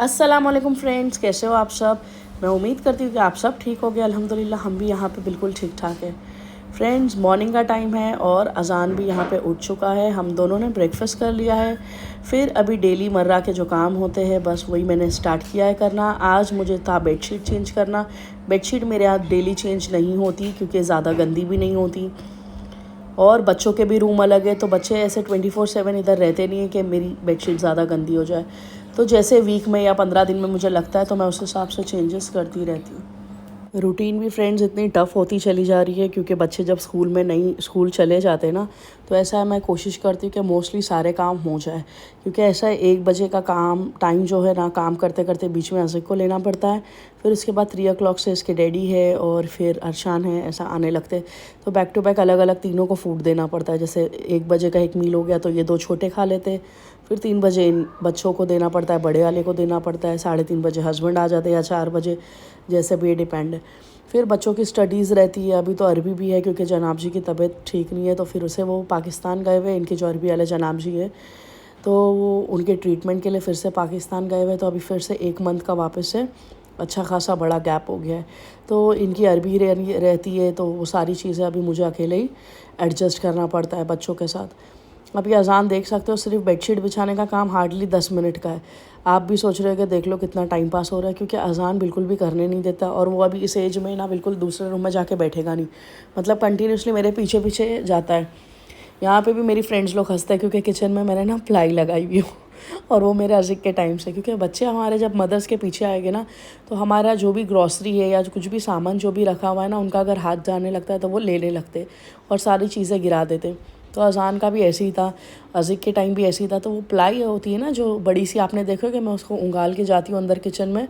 अस्सलाम वालेकुम फ्रेंड्स, कैसे हो आप सब। मैं उम्मीद करती हूँ कि आप सब ठीक हो गए। अल्हम्दुलिल्लाह हम भी यहाँ पे बिल्कुल ठीक ठाक है। फ्रेंड्स, मॉर्निंग का टाइम है और अज़ान भी यहाँ पे उठ चुका है। हम दोनों ने ब्रेकफास्ट कर लिया है। फिर अभी डेली मर्रा के जो काम होते हैं बस वही मैंने स्टार्ट किया है करना। आज मुझे था बेडशीट चेंज करना। बेडशीट मेरे यहाँ डेली चेंज नहीं होती क्योंकि ज़्यादा गंदी भी नहीं होती, और बच्चों के भी रूम अलग है, तो बच्चे ऐसे 24/7 इधर रहते नहीं हैं कि मेरी बेडशीट ज़्यादा गंदी हो जाए। तो जैसे वीक में या 15 दिन में मुझे लगता है तो मैं उस हिसाब से चेंजेस करती रहती हूँ। रूटीन भी फ्रेंड्स इतनी टफ़ होती चली जा रही है क्योंकि बच्चे जब स्कूल में नहीं स्कूल चले जाते हैं ना, तो ऐसा है मैं कोशिश करती हूँ कि मोस्टली सारे काम हो जाए, क्योंकि ऐसा है 1 बजे का काम टाइम जो है ना, काम करते करते बीच में अज़ीक को लेना पड़ता है। फिर उसके बाद 3 o'clock से इसके डैडी है और फिर अरशान है, ऐसा आने लगते। तो बैक टू बैक अलग अलग तीनों को फूड देना पड़ता है। जैसे 1 बजे का एक मील हो गया तो ये 2 छोटे खा लेते, फिर 3 बजे इन बच्चों को देना पड़ता है, बड़े वाले को देना पड़ता है, 3:30 बजे हस्बैंड आ जाते हैं या 4 बजे, जैसे भी ये डिपेंड है। फिर बच्चों की स्टडीज़ रहती है। अभी तो अरबी भी है क्योंकि जनाब जी की तबीयत ठीक नहीं है, तो फिर उसे वो पाकिस्तान गए हुए। इनके जो अरबी वाले जनाब जी है तो वो उनके ट्रीटमेंट के लिए फिर से पाकिस्तान गए हुए, तो अभी फिर से 1 मंथ का वापस से अच्छा खासा बड़ा गैप हो गया है। तो इनकी अरबी रहती है, तो वो सारी चीज़ें अभी मुझे अकेले ही एडजस्ट करना पड़ता है बच्चों के साथ। अभी अज़ान देख सकते हो, सिर्फ बेडशीट बिछाने का काम हार्डली 10 मिनट का है। आप भी सोच रहे हो कि देख लो कितना टाइम पास हो रहा है, क्योंकि अज़ान बिल्कुल भी करने नहीं देता, और वो अभी इस एज में ना बिल्कुल दूसरे रूम में जाके बैठेगा नहीं, मतलब कंटिन्यूसली मेरे पीछे पीछे जाता है। यहाँ पे भी मेरी फ्रेंड्स लोग हंसते हैं क्योंकि किचन में मैंने ना प्लाई लगाई हुई हूँ और वो मेरे अज़ीक के टाइम से, क्योंकि बच्चे हमारे जब मदर्स के पीछे आएंगे ना, तो हमारा जो भी ग्रॉसरी है या कुछ भी सामान जो भी रखा हुआ है ना, उनका अगर हाथ जाने लगता है तो वो लेने लगते और सारी चीज़ें गिरा देते। तो अज़ान का भी ऐसे ही था, अज़ीक के टाइम भी ऐसे ही था। तो वो प्लाई होती है ना जो बड़ी सी, आपने देखो कि मैं उसको उंगाल के जाती हूँ अंदर किचन में,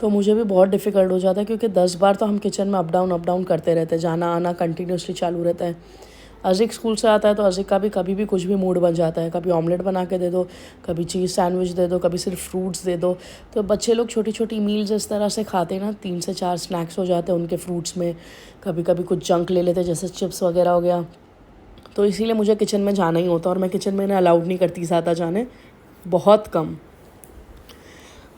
तो मुझे भी बहुत डिफ़िकल्ट हो जाता है क्योंकि 10 बार तो हम किचन में अप डाउन करते रहते हैं, जाना आना कंटिन्यूसली चालू रहता है। अज़ीक स्कूल से आता है तो अज़ीक का भी कभी भी कुछ भी मूड बन जाता है, कभी ऑमलेट बना के दे दो, कभी चीज़ सैंडविच दे दो, कभी सिर्फ फ्रूट्स दे दो। तो बच्चे लोग छोटी छोटी मील्स इस तरह से खाते हैं ना, 3 से 4 स्नैक्स हो जाते हैं उनके फ्रूट्स में। कभी कभी कुछ जंक ले लेते जैसे चिप्स वगैरह हो गया। तो इसीलिए मुझे किचन में जाना ही होता है, और मैं किचन में इन्हें अलाउड नहीं करती ज़्यादा जाने, बहुत कम।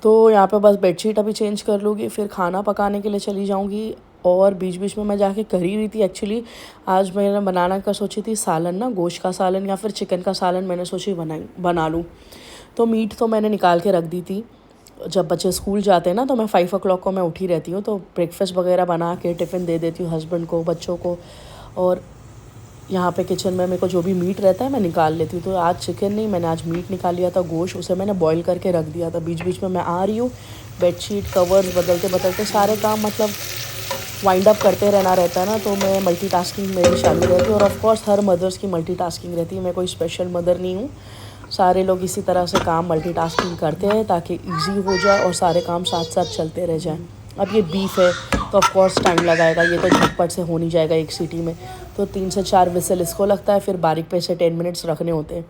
तो यहाँ पे बस बेडशीट अभी चेंज कर लूँगी, फिर खाना पकाने के लिए चली जाऊँगी। और बीच बीच में मैं जाके कर ही रही थी एक्चुअली। आज मैंने बनाना का सोची थी सालन ना, गोश्त का सालन या फिर चिकन का सालन मैंने सोची बना लूँ। तो मीट तो मैंने निकाल के रख दी थी। जब बच्चे स्कूल जाते हैं ना, तो मैं 5 o'clock को मैं उठी रहती हूँ, तो ब्रेकफास्ट वगैरह बना के टिफ़िन दे देती हूँ हस्बैंड को, बच्चों को। और यहाँ पे किचन में मेरे को जो भी मीट रहता है मैं निकाल लेती हूँ। तो आज चिकन नहीं, मैंने आज मीट निकाल लिया था, गोश्त, उसे मैंने बॉईल करके रख दिया था। बीच बीच में मैं आ रही हूँ, बेडशीट कवर्स बदलते बदलते सारे काम मतलब वाइंड अप करते रहना रहता है ना, तो मैं मल्टीटास्किंग मेरी चालू रहती है। और ऑफ कोर्स हर मदर्स की मल्टीटास्किंग रहती है, मैं कोई स्पेशल मदर नहीं हूँ। सारे लोग इसी तरह से काम मल्टीटास्किंग करते हैं ताकि इजी हो जाए और सारे काम साथ साथ चलते रह जाएं। अब ये बीफ है तो ऑफ कोर्स टाइम लगाएगा, ये तो झटपट से हो नहीं जाएगा एक सीटी में। तो 3 से 4 विसल इसको लगता है, फिर बारीक पे से 10 मिनट्स रखने होते हैं।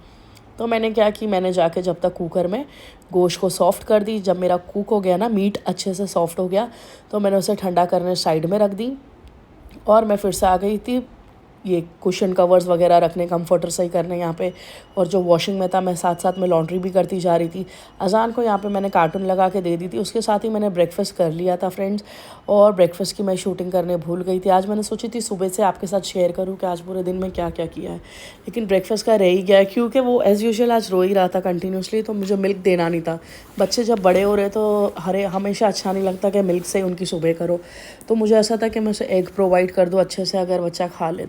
तो मैंने क्या कि मैंने जाके जब तक कुकर में गोश्त को सॉफ़्ट कर दी, जब मेरा कुक हो गया ना, मीट अच्छे से सॉफ़्ट हो गया, तो मैंने उसे ठंडा करने साइड में रख दी। और मैं फिर से आ गई थी ये कुशन कवर्स वगैरह रखने, कंफर्टर सही करने यहाँ पे। और जो वॉशिंग में था मैं साथ साथ में लॉन्ड्री भी करती जा रही थी। अज़ान को यहाँ पे मैंने कार्टून लगा के दे दी थी, उसके साथ ही मैंने ब्रेकफास्ट कर लिया था फ्रेंड्स। और ब्रेकफास्ट की मैं शूटिंग करने भूल गई थी। आज मैंने सोची थी सुबह से आपके साथ शेयर करूँ कि आज पूरे दिन में क्या क्या किया है, लेकिन ब्रेकफास्ट का रह ही गया है क्योंकि वो एज़ यूजुअल आज रो ही रहा था कंटिन्यूसली, तो मुझे मिल्क देना नहीं था। बच्चे जब बड़े हो रहे तो हमेशा अच्छा नहीं लगता कि मिल्क से उनकी सुबह करो, तो मुझे ऐसा था कि मैं उसे एग प्रोवाइड कर दूँ अच्छे से, अगर बच्चा खा ले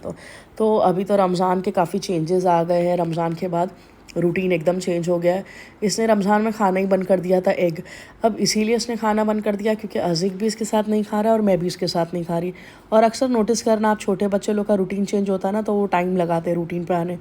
तो अभी तो रमज़ान के काफ़ी चेंजेस आ गए हैं। रमज़ान के बाद रूटीन एकदम चेंज हो गया है। इसने रमज़ान में खाना ही बंद कर दिया था एग, अब इसीलिए इसने खाना बंद कर दिया क्योंकि अज़ीक भी इसके साथ नहीं खा रहा और मैं भी इसके साथ नहीं खा रही। और अक्सर नोटिस करना, आप छोटे बच्चे लोग का रूटीन चेंज होता है ना, तो वो टाइम लगाते हैं रूटीन पर आने।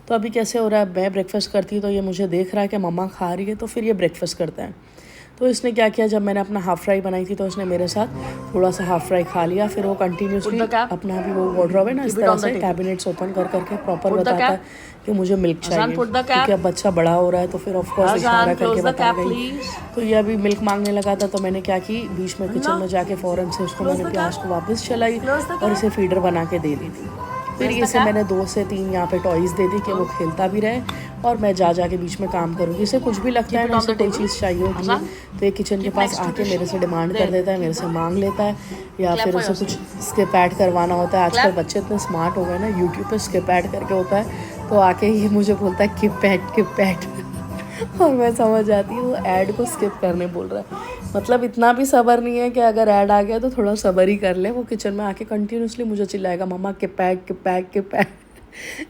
तो अभी कैसे हो रहा है, मैं ब्रेकफास्ट करती हूँ तो ये मुझे देख रहा है कि मम्मा खा रही है, तो फिर ये ब्रेकफास्ट करता है। तो इसने क्या किया, जब मैंने अपना हाफ़ फ्राई बनाई थी तो इसने मेरे साथ थोड़ा सा हाफ़ फ्राई खा लिया। फिर वो कंटिन्यूसली अपना भी वो वार्डरोब है ना, इस तरह से कैबिनेट्स ओपन कर करके प्रॉपर बताता है कि मुझे मिल्क चाहिए, क्योंकि अब बच्चा बड़ा हो रहा है तो फिर ऑफकोर्स इशारा करके बता गई। तो ये अभी मिल्क मांगने लगा था, तो मैंने क्या की, बीच में किचन में जाके फ़ौरन से उसको मैंने प्याज को वापस चलाई और इसे फीडर बना के दे दी थी। फिर इसे मैंने 2 से 3 यहाँ पे टॉयज़ दे दी कि वो खेलता भी रहे और मैं जा के बीच में काम करूँगी। इसे कुछ भी लगता है ना, इसे कोई चीज़ चाहिए होती है तो ये किचन के पास आके मेरे से डिमांड कर देता है, मेरे से मांग लेता है, या फिर उसे कुछ स्किप ऐड करवाना होता है। आजकल बच्चे इतने स्मार्ट हो गए ना, यूट्यूब पे स्किप ऐड करके होता है तो आके ये मुझे बोलता है किप ऐड और मैं समझ जाती हूँ ऐड को स्किप करने बोल रहा है। मतलब इतना भी सब्र नहीं है कि अगर ऐड आ गया तो थोड़ा सब्र ही कर ले। वो किचन में आके कंटिन्यूसली मुझे चिल्लाएगा, मम्मा किप ऐड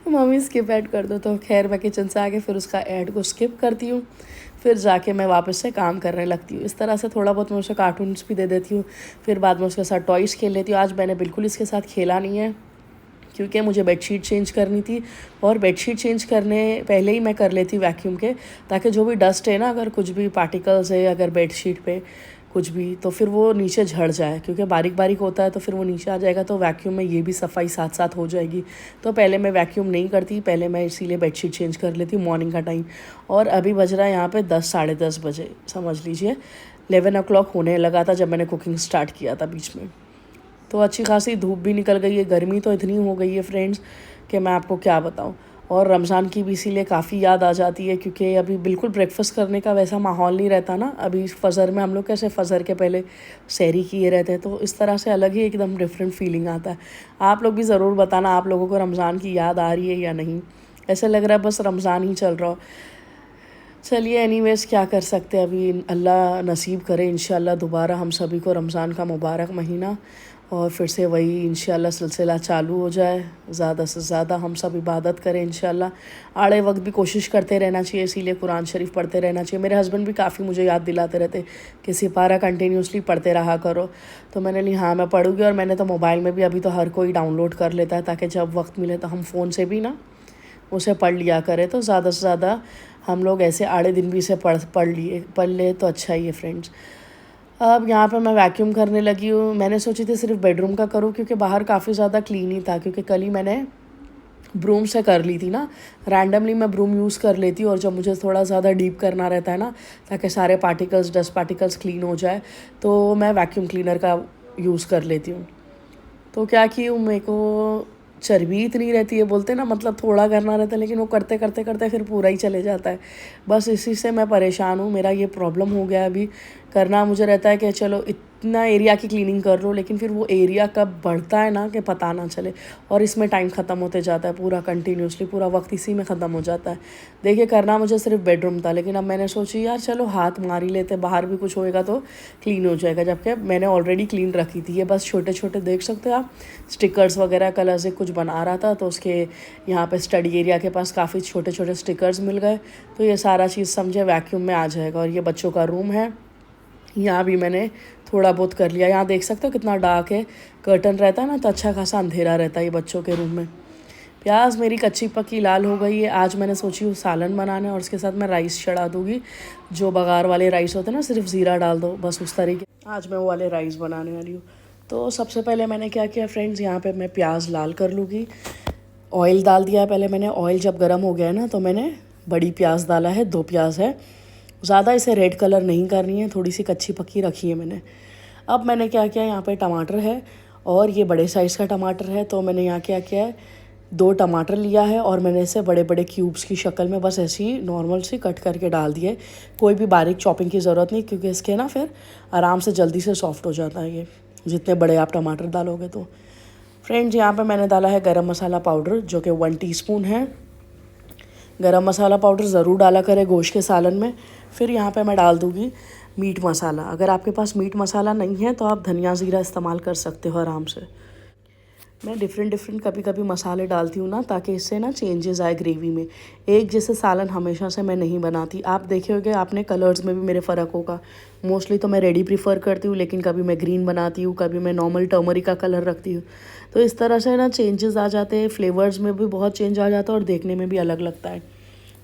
मम्मी स्किप ऐड कर दो। तो खैर मैं किचन से आके फिर उसका ऐड को स्किप करती हूँ, फिर जाके मैं वापस से काम करने लगती हूँ। इस तरह से थोड़ा बहुत मैं उसे कार्टून्स भी दे देती हूँ, फिर बाद में उसके साथ टॉयज़ खेल लेती हूँ। आज मैंने बिल्कुल इसके साथ खेला नहीं है क्योंकि मुझे बेडशीट चेंज करनी थी, और बेडशीट चेंज करने पहले ही मैं कर लेती वैक्यूम के, ताकि जो भी डस्ट है ना, अगर कुछ भी पार्टिकल्स है अगर बेडशीट पे कुछ भी, तो फिर वो नीचे झड़ जाए, क्योंकि बारीक बारीक होता है तो फिर वो नीचे आ जाएगा, तो वैक्यूम में ये भी सफाई साथ साथ हो जाएगी। तो पहले मैं वैक्यूम नहीं करती, पहले मैं इसीलिए बेडशीट चेंज कर लेती हूँ मॉर्निंग का टाइम। और अभी बज रहा है यहाँ पे 10 साढ़े 10 बजे, समझ लीजिए 11 o'clock होने लगा था जब मैंने कुकिंग स्टार्ट किया था बीच में। तो अच्छी खासी धूप भी निकल गई है, गर्मी तो इतनी हो गई है फ्रेंड्स कि मैं आपको क्या बताऊं। और रमज़ान की भी इसीलिए काफ़ी याद आ जाती है, क्योंकि अभी बिल्कुल ब्रेकफास्ट करने का वैसा माहौल नहीं रहता ना। अभी फ़जर में हम लोग कैसे फ़जर के पहले सहरी किए रहते हैं, तो इस तरह से अलग ही एकदम डिफरेंट फीलिंग आता है। आप लोग भी ज़रूर बताना आप लोगों को रमज़ान की याद आ रही है या नहीं। ऐसा लग रहा है बस रमज़ान ही चल रहा हो। चलिए एनीवेज़ क्या कर सकते हैं, अभी अल्लाह नसीब करे इंशाल्लाह दोबारा हम सभी को रमज़ान का मुबारक महीना, और फिर से वही इंशाल्लाह सिलसिला चालू हो जाए। ज़्यादा से ज़्यादा हम सब इबादत करें इंशाल्लाह। आड़े वक्त भी कोशिश करते रहना चाहिए, इसीलिए कुरान शरीफ पढ़ते रहना चाहिए। मेरे हस्बैंड भी काफ़ी मुझे याद दिलाते रहते कि सिपारा कंटिन्यूसली पढ़ते रहा करो, तो मैंने ली हाँ मैं पढ़ूँगी। और मैंने तो मोबाइल में भी अभी तो हर कोई डाउनलोड कर लेता है, ताकि जब वक्त मिले तो हम फ़ोन से भी ना उसे पढ़ लिया करें। तो ज़्यादा से ज़्यादा हम लोग ऐसे आड़े दिन भी इसे पढ़ ले तो अच्छा ही है फ्रेंड्स। अब यहाँ पर मैं वैक्यूम करने लगी हूँ। मैंने सोची थी सिर्फ बेडरूम का करूँ, क्योंकि बाहर काफ़ी ज़्यादा क्लीन ही था, क्योंकि कल ही मैंने ब्रूम से कर ली थी ना। रैंडमली मैं ब्रूम यूज़ कर लेती हूँ, और जब मुझे थोड़ा ज़्यादा डीप करना रहता है ना, ताकि सारे पार्टिकल्स डस्ट पार्टिकल्स क्लीन हो जाए, तो मैं वैक्यूम क्लीनर का यूज़ कर लेती हूँ। तो क्या की हूँ, मेरे को चर्बी इतनी रहती है, बोलते ना, मतलब थोड़ा करना रहता है, लेकिन वो करते करते करते फिर पूरा ही चले जाता है। बस इसी से मैं परेशान हूँ, मेरा ये प्रॉब्लम हो गया। अभी करना मुझे रहता है कि चलो इतना एरिया की क्लीनिंग कर लो, लेकिन फिर वो एरिया कब बढ़ता है ना कि पता ना चले, और इसमें टाइम ख़त्म होते जाता है पूरा, कंटिन्यूसली पूरा वक्त इसी में ख़त्म हो जाता है। देखिए करना मुझे सिर्फ बेडरूम था, लेकिन अब मैंने सोची यार चलो हाथ मार ही लेते, बाहर भी कुछ होएगा तो क्लीन हो जाएगा, जबकि मैंने ऑलरेडी क्लीन रखी थी। ये बस छोटे छोटे देख सकते हैं आप स्टिकर्स वगैरह, कलर से कुछ बना रहा था तो उसके यहाँ पे स्टडी एरिया के पास काफ़ी छोटे छोटे स्टिकर्स मिल गए, तो ये सारा चीज़ समझे वैक्यूम में आ जाएगा। और ये बच्चों का रूम है, यहाँ भी मैंने थोड़ा बहुत कर लिया। यहाँ देख सकते हो कितना डार्क है, कर्टन रहता है ना तो अच्छा खासा अंधेरा रहता है ये बच्चों के रूम में। प्याज मेरी कच्ची पक्की लाल हो गई है। आज मैंने सोची हूँ सालन बनाना है, और उसके साथ मैं राइस चढ़ा दूँगी, जो बघार वाले राइस होते हैं ना, सिर्फ ज़ीरा डाल दो बस, उस तरीके आज मैं वो वाले राइस बनाने वाली हूँ। तो सबसे पहले मैंने क्या किया फ्रेंड्स, यहाँ पे मैं प्याज लाल कर लूँगी। ऑयल डाल दिया है पहले मैंने, ऑयल जब गर्म हो गया है ना तो मैंने बड़ी प्याज डाला है, 2 प्याज है, ज़्यादा इसे रेड कलर नहीं करनी है, थोड़ी सी कच्ची पक्की रखी है मैंने। अब मैंने क्या किया, यहाँ पे टमाटर है और ये बड़े साइज़ का टमाटर है, तो मैंने यहाँ क्या किया है, 2 टमाटर लिया है और मैंने इसे बड़े बड़े क्यूब्स की शक्ल में बस ऐसी नॉर्मल सी कट करके डाल दिए। कोई भी बारीक चॉपिंग की ज़रूरत नहीं, क्योंकि इसके ना फिर आराम से जल्दी से सॉफ्ट हो जाता है ये, जितने बड़े आप टमाटर डालोगे तो। फ्रेंड्स यहाँ पे मैंने डाला है गरम मसाला पाउडर, जो कि 1 टीस्पून है। गरम मसाला पाउडर ज़रूर डाला करें गोश्त के सालन में। फिर यहाँ पे मैं डाल दूँगी मीट मसाला। अगर आपके पास मीट मसाला नहीं है तो आप धनिया ज़ीरा इस्तेमाल कर सकते हो आराम से। मैं डिफरेंट कभी कभी मसाले डालती हूँ ना, ताकि इससे ना चेंजेस आए ग्रेवी में। एक जैसे सालन हमेशा से मैं नहीं बनाती, आप देखे होंगे आपने कलर्स में भी मेरे फ़र्क होगा। मोस्टली तो मैं रेडी प्रीफर करती हूँ, लेकिन कभी मैं ग्रीन बनाती हूँ, कभी मैं नॉर्मल टर्मरिक का कलर रखती हूँ। तो इस तरह से ना चेंजेस आ जाते हैं, फ्लेवर्स में भी बहुत चेंज आ जाता है और देखने में भी अलग लगता है।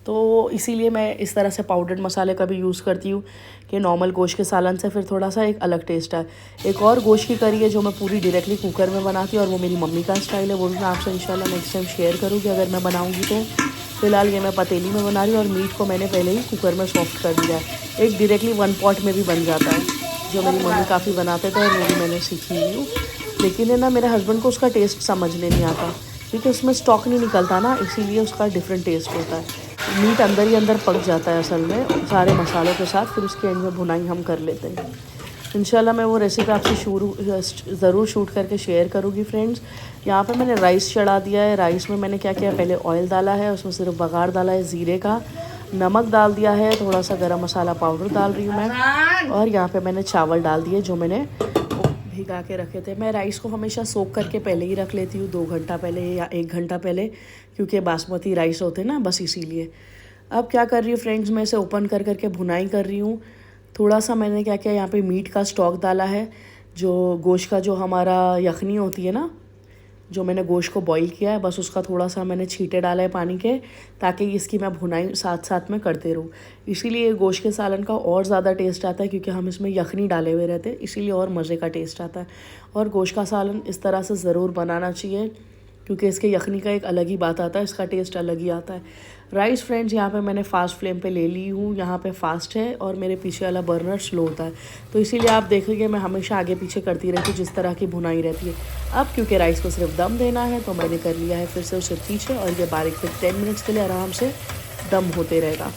तो इसीलिए मैं इस तरह से पाउडर्ड मसाले का भी यूज़ करती हूँ कि नॉर्मल गोश्त के सालन से फिर थोड़ा सा एक अलग टेस्ट है। एक और गोश्त की करी है जो मैं पूरी डायरेक्टली कुकर में बनाती हूँ, और वो मेरी मम्मी का स्टाइल है, वो भी मैं आपसे इंशाल्लाह नेक्स्ट टाइम शेयर करूँगी अगर मैं बनाऊँगी तो। फिलहाल ये मैं पतीली में बना रही हूँ, और मीट को मैंने पहले ही कुकर में सॉफ्ट कर दिया है। एक डायरेक्टली 1 पॉट में भी बन जाता है, जो मेरी मम्मी काफ़ी बनाते थे और वो भी मैंने सीखी हुई हूँ। लेकिन है ना, मेरे हस्बैंड को उसका टेस्ट समझने नहीं आता, क्योंकि उसमें स्टॉक नहीं निकलता ना, इसीलिए उसका डिफरेंट टेस्ट होता है। मीट अंदर ही अंदर पक जाता है असल में सारे मसालों के साथ, फिर उसके एंड में भुनाई हम कर लेते हैं। इंशाल्लाह मैं वो रेसिपी आपसे ज़रूर शूट करके शेयर करूँगी फ्रेंड्स। यहाँ पे मैंने राइस चढ़ा दिया है। राइस में मैंने क्या किया, पहले ऑयल डाला है, उसमें सिर्फ बघार डाला है ज़ीरे का, नमक डाल दिया है, थोड़ा सा गरम मसाला पाउडर डाल रही हूँ मैं, और यहाँ पे मैंने चावल डाल दिए जो मैंने भिगा के रखे थे। मैं राइस को हमेशा सोक करके पहले ही रख लेती हूँ, 2 घंटा पहले या 1 घंटा पहले, क्योंकि बासमती राइस होते हैं ना, बस इसीलिए। अब क्या कर रही हूँ फ्रेंड्स, मैं इसे ओपन कर करके भुनाई कर रही हूँ। थोड़ा सा मैंने क्या किया, यहाँ पे मीट का स्टॉक डाला है, जो गोश्त का जो हमारा यखनी होती है ना, जो मैंने गोश्त को बॉईल किया है, बस उसका थोड़ा सा मैंने छींटे डाला है पानी के, ताकि इसकी मैं भुनाई साथ साथ में करते रहूँ। इसीलिए गोश्त के सालन का और ज़्यादा टेस्ट आता है, क्योंकि हम इसमें यखनी डाले हुए रहते हैं, इसीलिए और मज़े का टेस्ट आता है। और गोश्त का सालन इस तरह से ज़रूर बनाना चाहिए, क्योंकि इसके यखनी का एक अलग ही बात आता है, इसका टेस्ट अलग ही आता है। राइस फ्रेंड्स यहाँ पे मैंने फास्ट फ्लेम पे ले ली हूँ, यहाँ पे फास्ट है और मेरे पीछे वाला बर्नर स्लो होता है, तो इसीलिए आप देखेंगे मैं हमेशा आगे पीछे करती रहती हूँ जिस तरह की भुनाई रहती है। अब क्योंकि राइस को सिर्फ दम देना है, तो मैंने कर लिया है फिर से उसे पीछे, और ये बारीक फिर 10 मिनट्स के लिए आराम से दम होते रहेगा।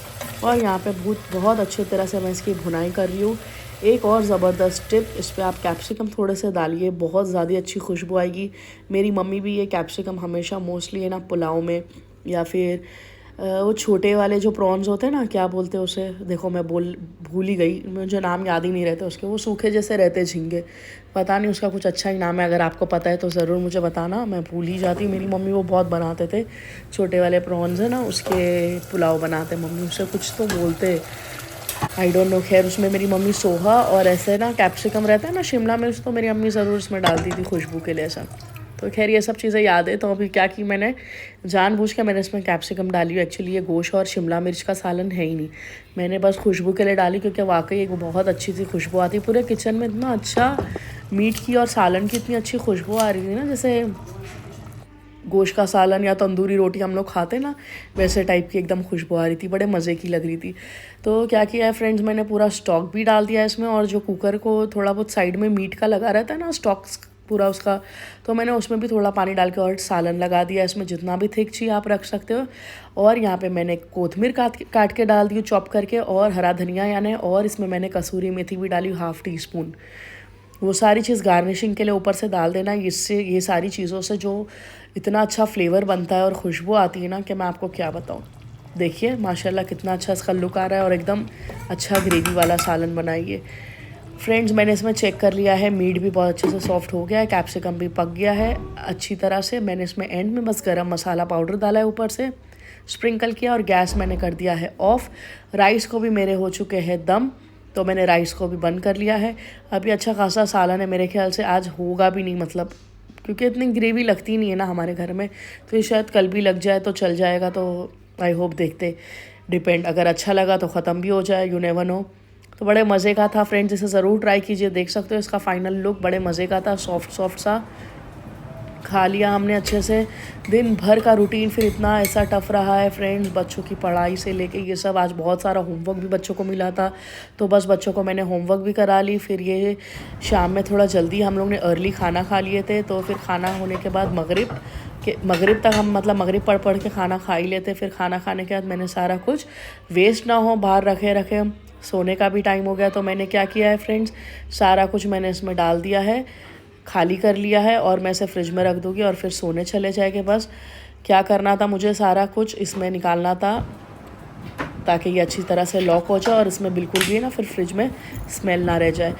और यहाँ पर बहुत अच्छी तरह से मैं इसकी भुनाई कर रही हूँ। एक और ज़बरदस्त टिप, इस पर आप कैप्सिकम थोड़े से डालिए, बहुत ज़्यादा अच्छी खुशबू आएगी। मेरी मम्मी भी ये कैप्सिकम हमेशा मोस्टली है ना पुलाव में, या फिर वो छोटे वाले जो प्रॉन्स होते हैं ना, क्या बोलते हैं उसे, देखो मैं भूल ही गई, मुझे नाम याद ही नहीं रहता उसके, वो सूखे जैसे रहते झींगे, पता नहीं उसका कुछ अच्छा ही नाम है, अगर आपको पता है तो ज़रूर मुझे बताना, मैं भूल ही जाती। मेरी मम्मी वो बहुत बनाते थे, छोटे वाले प्रॉन्स है ना, उसके पुलाव बनाते मम्मी, उसे कुछ तो बोलते, आई डोंट नो। खैर उसमें मेरी मम्मी सोहा और ऐसे ना कैप्सिकम रहता है ना, शिमला मिर्च, तो मेरी अम्मी ज़रूर उसमें डालती थी खुशबू के लिए ऐसा। तो खैर ये सब चीज़ें याद है। तो अभी क्या की मैंने, जानबूझ के मैंने इसमें कैप्सिकम डाली हूँ। एक्चुअली ये गोश्त और शिमला मिर्च का सालन है ही नहीं, मैंने बस खुशबू के लिए डाली, क्योंकि वाकई एक बहुत अच्छी सी खुशबू आती, पूरे किचन में इतना अच्छा मीट की और सालन की इतनी अच्छी खुशबू आ रही थी ना, जैसे गोश्त का सालन या तंदूरी रोटी हम लोग खाते ना, वैसे टाइप की एकदम खुशबू आ रही थी, बड़े मज़े की लग रही थी। तो क्या किया है फ्रेंड्स, मैंने पूरा स्टॉक भी डाल दिया है इसमें, और जो कुकर को थोड़ा बहुत साइड में मीट का लगा रहता है ना स्टॉक पूरा उसका, तो मैंने उसमें भी थोड़ा पानी डाल के और सालन लगा दिया। इसमें जितना भी थिक चाहिए आप रख सकते हो। और यहाँ पे मैंने कोथमीर काट के डाल दी चॉप करके, और हरा धनिया यानी, और इसमें मैंने कसूरी मेथी भी डाली 1/2 टीस्पून। वो सारी चीज़ गार्निशिंग के लिए ऊपर से डाल देना। इससे ये सारी चीज़ों से जो इतना अच्छा फ्लेवर बनता है और खुशबू आती है ना, कि मैं आपको क्या बताऊँ। देखिए माशाल्लाह कितना अच्छा इसका लुक आ रहा है, और एकदम अच्छा ग्रेवी वाला सालन बनाइए फ्रेंड्स। मैंने इसमें चेक कर लिया है, मीट भी बहुत अच्छे से सॉफ्ट हो गया है, कैप्सिकम भी पक गया है अच्छी तरह से। मैंने इसमें एंड में बस गरम मसाला पाउडर डाला है, ऊपर से स्प्रिंकल किया, और गैस मैंने कर दिया है ऑफ़। राइस को भी मेरे हो चुके हैं दम, तो मैंने राइस को भी बंद कर लिया है। अभी अच्छा खासा सालन है, मेरे ख्याल से आज होगा भी नहीं, मतलब क्योंकि इतनी ग्रेवी लगती नहीं है ना हमारे घर में, तो ये शायद कल भी लग जाए तो चल जाएगा। तो आई होप, देखते, डिपेंड, अगर अच्छा लगा तो ख़त्म भी हो जाए, यू नेवर नो। तो बड़े मज़े का था फ्रेंड्स, इसे ज़रूर ट्राई कीजिए। देख सकते हो इसका फाइनल लुक बड़े मज़े का था, सॉफ्ट सा। खा लिया हमने अच्छे से। दिन भर का रूटीन फिर इतना ऐसा टफ़ रहा है फ्रेंड्स, बच्चों की पढ़ाई से लेके ये सब। आज बहुत सारा होमवर्क भी बच्चों को मिला था, तो बस बच्चों को मैंने होमवर्क भी करा ली। फिर ये शाम में थोड़ा जल्दी हम लोग ने अर्ली खाना खा लिए थे, तो फिर खाना होने के बाद मगरिब तक हम, मतलब मगरिब पढ़ के खाना खा ही लेते। फिर खाना खाने के बाद मैंने सारा कुछ वेस्ट ना हो बाहर रखे सोने का भी टाइम हो गया, तो मैंने क्या किया है फ्रेंड्स, सारा कुछ मैंने इसमें डाल दिया है, खाली कर लिया है, और मैं इसे फ्रिज में रख दूँगी और फिर सोने चले जाएंगे। बस क्या करना था, मुझे सारा कुछ इसमें निकालना था ताकि ये अच्छी तरह से लॉक हो जाए, और इसमें बिल्कुल भी ना फिर फ्रिज में स्मेल ना रह जाए।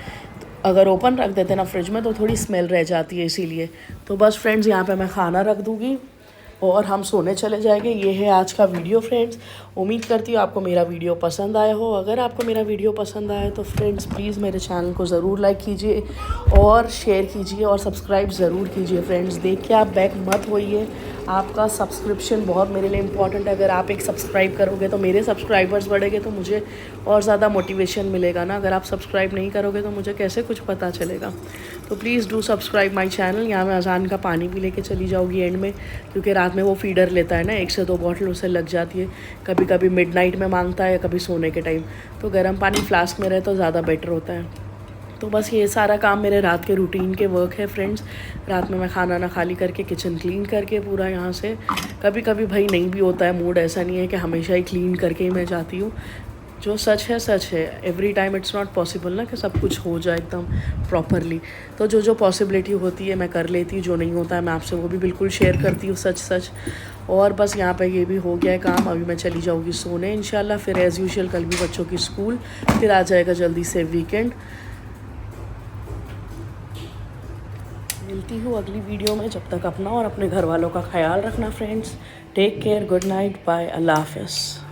अगर ओपन रख देते ना फ्रिज में तो थोड़ी स्मेल रह जाती है, इसीलिए। तो बस फ्रेंड्स यहाँ पे मैं खाना रख दूँगी और हम सोने चले जाएंगे। ये है आज का वीडियो फ्रेंड्स। उम्मीद करती हूँ आपको मेरा वीडियो पसंद आया हो। अगर आपको मेरा वीडियो पसंद आया तो फ्रेंड्स प्लीज़ मेरे चैनल को ज़रूर लाइक कीजिए और शेयर कीजिए और सब्सक्राइब ज़रूर कीजिए फ्रेंड्स। देख के आप बैक मत होइए, आपका सब्सक्रिप्शन बहुत मेरे लिए इम्पॉर्टेंट है। अगर आप एक सब्सक्राइब करोगे तो मेरे सब्सक्राइबर्स बढ़ेंगे, तो मुझे और ज़्यादा मोटिवेशन मिलेगा ना। अगर आप सब्सक्राइब नहीं करोगे तो मुझे कैसे कुछ पता चलेगा। तो please do subscribe my channel. यहाँ मैं अजान का पानी भी लेके चली जाऊँगी एंड में, क्योंकि रात में वो फीडर लेता है ना, 1 से 2 बॉटल उसे लग जाती है। कभी कभी मिडनाइट में मांगता है या कभी सोने के टाइम, तो गर्म पानी फ्लास्क में रहे तो ज़्यादा बेटर होता है। तो बस ये सारा काम मेरे रात के रूटीन के वर्क है फ्रेंड्स। रात में मैं खाना ना खाली करके किचन क्लीन करके पूरा यहाँ से, कभी कभी भाई नहीं भी होता है मूड, ऐसा नहीं है कि हमेशा ही क्लीन करके ही मैं जाती हूँ। जो सच है सच है, every time it's not possible ना कि सब कुछ हो जाए एकदम प्रॉपरली। तो जो जो पॉसिबिलिटी होती है मैं कर लेती हूँ, जो नहीं होता है मैं आपसे वो भी बिल्कुल शेयर करती हूँ सच सच। और बस यहाँ पे ये भी हो गया है काम, अभी मैं चली जाऊँगी सोने इंशाल्लाह। फिर एज़ यूजुअल कल भी बच्चों की स्कूल, फिर आ जाएगा जल्दी से वीकेंड। मिलती हूँ अगली वीडियो में, जब तक अपना और अपने घर वालों का ख्याल रखना friends. Take care, good night, bye, अल्लाह हाफ़िज़।